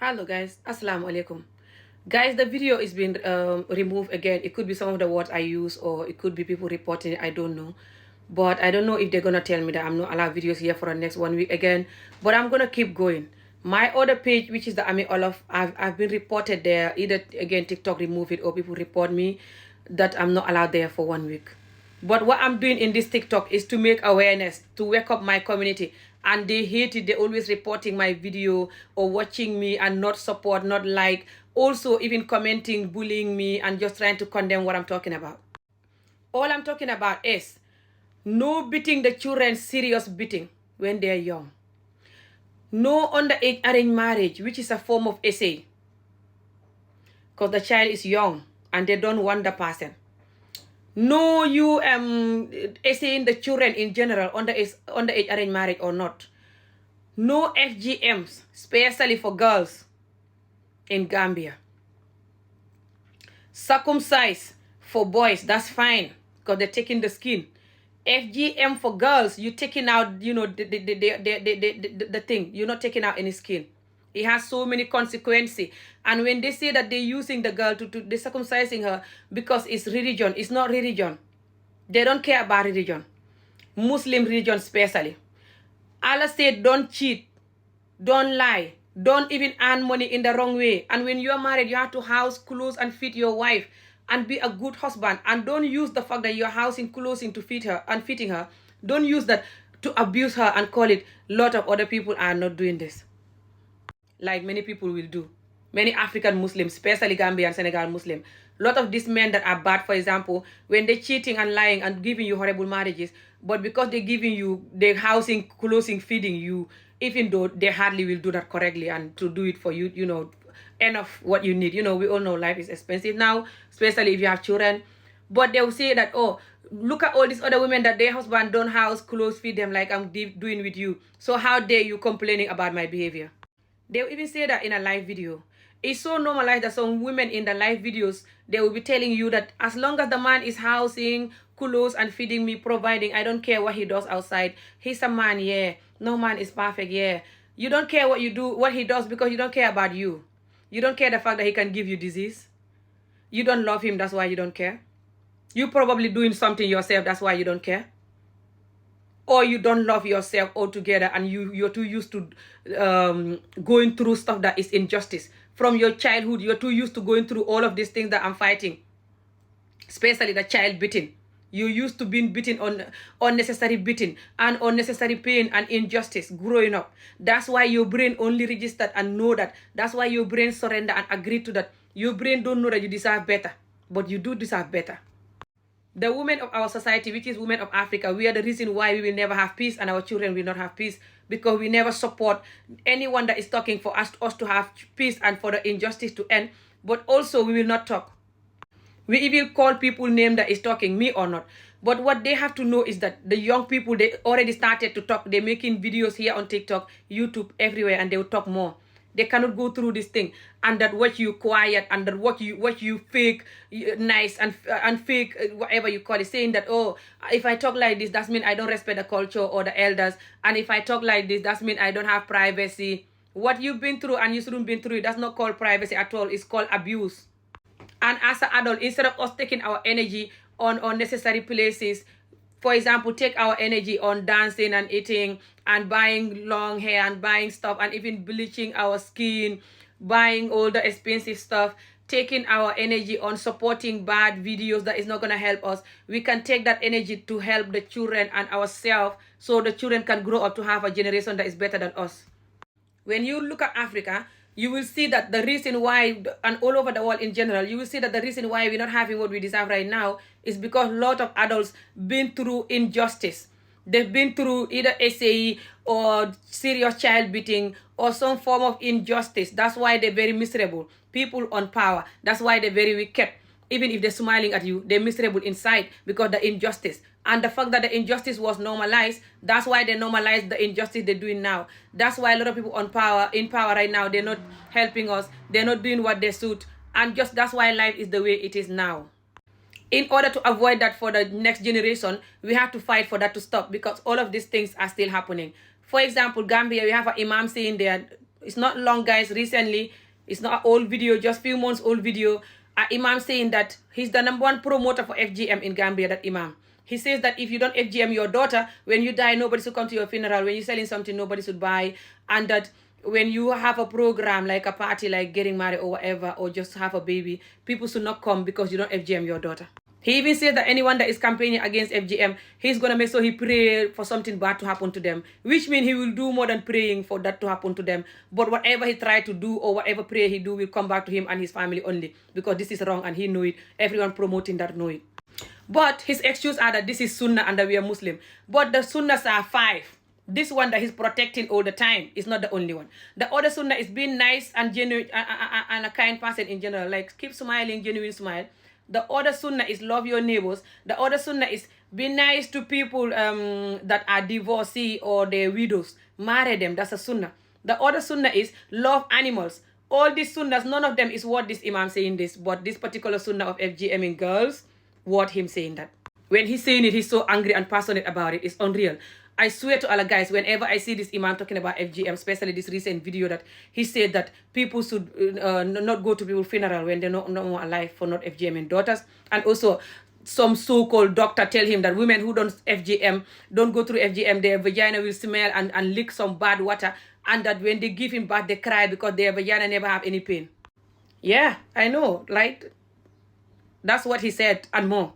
Hello guys, assalamu alaikum. Guys, the video is being removed again. It could be some of the words I use, or it could be people reporting it. I don't know. But I don't know if they're gonna tell me that I'm not allowed videos here for the next 1 week again. But I'm gonna keep going. My other page, which is the Ami Olaf, I've been reported there. Either again TikTok remove it, or people report me that I'm not allowed there for 1 week. But what I'm doing in this TikTok is to make awareness, to wake up my community. And they hate it. They're always reporting my video or watching me and not support, not like. Also, even commenting, bullying me, and just trying to condemn what I'm talking about. All I'm talking about is no beating the children, serious beating when they're young. No underage arranged marriage, which is a form of SA. Because the child is young and they don't want the person. No, you essaying the children in general underage arranged marriage or not. No FGMs, especially for girls in Gambia. Circumcise for boys, that's fine because they're taking the skin. FGM for girls, you're taking out, the thing. You're not taking out any skin. It has so many consequences. And when they say that they're using the girl they're circumcising her because it's religion, it's not religion. They don't care about religion. Muslim religion especially. Allah said don't cheat, don't lie, don't even earn money in the wrong way. And when you're married, you have to house, clothes, and feed your wife and be a good husband. And don't use the fact that you're housing, clothing to feed her and feeding her. Don't use that to abuse her and call it. A lot of other people are not doing this. Like many people will do. Many African Muslims, especially Gambia and Senegal Muslim. A lot of these men that are bad, for example, when they're cheating and lying and giving you horrible marriages, but because they're giving you, they're housing, clothing, feeding you, even though they hardly will do that correctly and to do it for you, enough what you need. We all know life is expensive now, especially if you have children. But they'll say that, oh, look at all these other women that their husband don't house, clothes, feed them like I'm doing with you. So how dare you complaining about my behavior? They'll even say that in a live video. It's so normalized that some women in the live videos, they will be telling you that as long as the man is housing, clothes, and feeding me, providing, I don't care what he does outside. He's a man, yeah. No man is perfect, yeah. You don't care what you do, what he does, because you don't care about you. You don't care the fact that he can give you disease. You don't love him, that's why you don't care. You're probably doing something yourself, that's why you don't care. Or you don't love yourself altogether and you're too used to going through stuff that is injustice. From your childhood, you're too used to going through all of these things that I'm fighting. Especially the child beating. You're used to being beaten on unnecessary beating and unnecessary pain and injustice growing up. That's why your brain only registered and know that. That's why your brain surrender and agree to that. Your brain don't know that you deserve better. But you do deserve better. The women of our society, which is women of Africa, we are the reason why we will never have peace and our children will not have peace, because we never support anyone that is talking for us to have peace and for the injustice to end. But also we will not talk. We even call people name that is talking, me or not. But what they have to know is that the young people, they already started to talk. They're making videos here on TikTok, YouTube, everywhere, and they will talk more. They cannot go through this thing, and that what you quiet, and that what you fake nice and fake whatever you call it, saying that, oh, if I talk like this, that means I don't respect the culture or the elders, and if I talk like this, that means I don't have privacy. What you've been through and you shouldn't been through, that's not called privacy at all. It's called abuse. And as an adult, instead of us taking our energy on unnecessary places, for example, take our energy on dancing and eating and buying long hair and buying stuff and even bleaching our skin, buying all the expensive stuff, taking our energy on supporting bad videos that is not going to help us. We can take that energy to help the children and ourselves, so the children can grow up to have a generation that is better than us. When you look at Africa, you will see that the reason why, and all over the world in general, you will see that the reason why we're not having what we deserve right now is because a lot of adults been through injustice. They've been through either SAE or serious child beating or some form of injustice. That's why they're very miserable. People on power, that's why they're very wicked. Even if they're smiling at you, they're miserable inside because the injustice. And the fact that the injustice was normalized, that's why they normalized the injustice they're doing now. That's why a lot of people in power right now, they're not helping us. They're not doing what they should. And just that's why life is the way it is now. In order to avoid that for the next generation, we have to fight for that to stop, because all of these things are still happening. For example, Gambia, we have an imam saying there, it's not long, guys, recently, it's not an old video, just few months old video, Imam saying that he's the #1 promoter for FGM in Gambia, that Imam. He says that if you don't FGM your daughter, when you die, nobody should come to your funeral. When you're selling something, nobody should buy. And that when you have a program, like a party, like getting married or whatever, or just have a baby, people should not come because you don't FGM your daughter. He even said that anyone that is campaigning against FGM, he's going to make sure he pray for something bad to happen to them, which means he will do more than praying for that to happen to them. But whatever he tried to do or whatever prayer he do will come back to him and his family only, because this is wrong and he know it. Everyone promoting that know it. But his excuse are that this is Sunnah and that we are Muslim. But the Sunnahs are 5. This one that he's protecting all the time is not the only one. The other Sunnah is being nice and genuine and a kind person in general. Like keep smiling, genuine smile. The other Sunnah is love your neighbors. The other Sunnah is be nice to people that are divorcee or they're widows. Marry them. That's a Sunnah. The other Sunnah is love animals. All these Sunnahs, none of them is what this Imam saying this. But this particular Sunnah of FGM in girls, what him saying that. When he's saying it, he's so angry and passionate about it. It's unreal. I swear to Allah, guys, whenever I see this Imam talking about FGM, especially this recent video that he said that people should not go to people's funeral when they're not more alive for not FGMing daughters. And also, some so-called doctor tell him that women who don't FGM, don't go through FGM, their vagina will smell and lick some bad water. And that when they give him birth, they cry because their vagina never have any pain. Yeah, I know, right? That's what he said and more.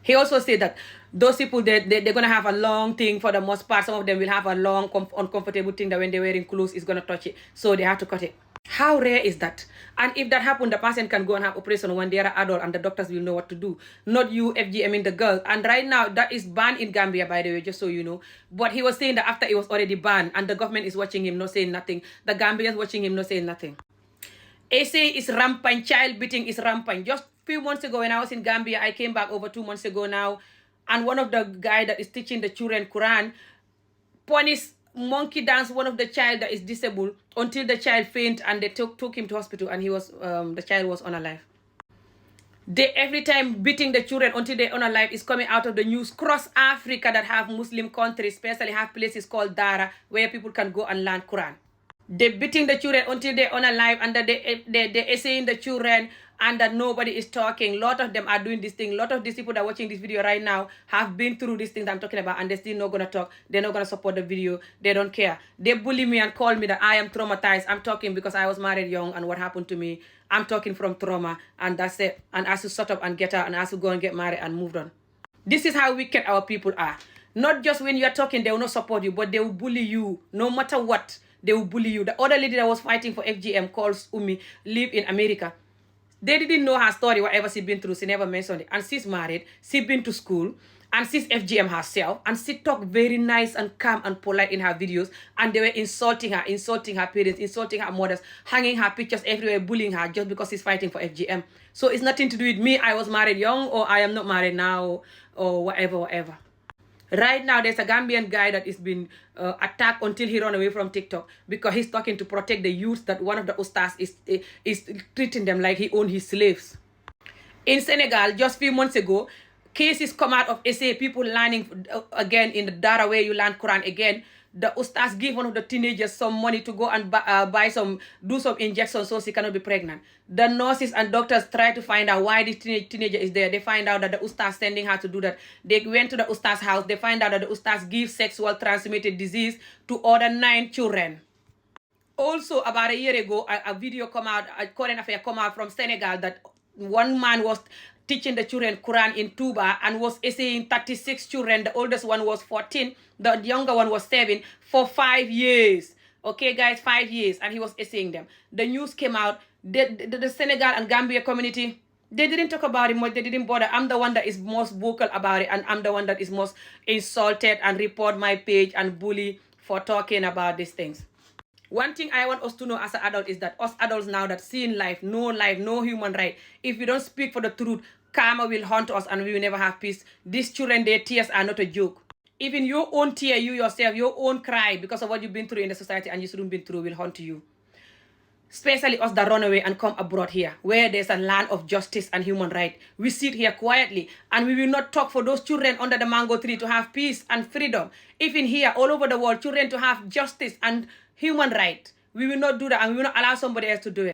He also said that those people, they're going to have a long thing for the most part. Some of them will have a long, uncomfortable thing that when they're wearing clothes, is going to touch it. So they have to cut it. How rare is that? And if that happens, the person can go and have operation when they are adult and the doctors will know what to do. Not you FGMing the girl. And right now, that is banned in Gambia, by the way, just so you know. But he was saying that after it was already banned and the government is watching him, not saying nothing. The Gambians watching him, not saying nothing. SA is rampant. Child beating is rampant. Just few months ago when I was in Gambia, I came back over 2 months ago now, and one of the guy that is teaching the children Quran punished monkey dance one of the child that is disabled until the child faint, and they took him to hospital, and he was the child was unalive. They every time beating the children until they're unalive is coming out of the news cross Africa that have Muslim countries, especially have places called Dara where people can go and learn Quran. They're beating the children until they're unalive, and that they're essaying the children, and that nobody is talking. A lot of them are doing this thing. A lot of these people that are watching this video right now have been through this thing that I'm talking about, and they're still not going to talk. They're not going to support the video. They don't care. They bully me and call me that I am traumatized. I'm talking because I was married young and what happened to me. I'm talking from trauma, and that's it. And I should shut up and get out, and I should go and get married and move on. This is how wicked our people are. Not just when you're talking, they will not support you, but they will bully you no matter what. They will bully you. The other lady that was fighting for FGM, called Umi, live in America. They didn't know her story, whatever she been through. She never mentioned it. And she's married. She been to school. And she's FGM herself. And she talked very nice and calm and polite in her videos. And they were insulting her parents, insulting her mothers, hanging her pictures everywhere, bullying her just because she's fighting for FGM. So it's nothing to do with me. I was married young, or I am not married now, or whatever. Right now, there's a Gambian guy that is been attacked until he run away from TikTok because he's talking to protect the youth, that one of the ustaz is treating them like he owned his slaves. In Senegal, just a few months ago, cases come out of SA, people learning again in the Dara where you learn Quran again. The ustaz give one of the teenagers some money to go and do some injections so she cannot be pregnant. The nurses and doctors try to find out why this teenager is there. They find out that the ustaz sending her to do that. They went to the ustaz house. They find out that the ustaz gives sexual transmitted disease to other 9 children. Also, about a year ago, a video come out, a current affair come out from Senegal that one man was teaching the children Quran in Tuba and was essaying 36 children. The oldest one was 14. The younger one was 7 for 5 years. Okay, guys, 5 years. And he was essaying them. The news came out. The Senegal and Gambia community, they didn't talk about it much. They didn't bother. I'm the one that is most vocal about it. And I'm the one that is most insulted and report my page and bully for talking about these things. One thing I want us to know as an adult is that us adults now that seeing life, no human right. If we don't speak for the truth, karma will haunt us and we will never have peace. These children, their tears are not a joke. Even your own tear, you yourself, your own cry because of what you've been through in the society and you shouldn't been through will haunt you. Especially us that run away and come abroad here, where there's a land of justice and human right. We sit here quietly and we will not talk for those children under the mango tree to have peace and freedom. Even here, all over the world, children to have justice and human right. We will not do that, and we will not allow somebody else to do it.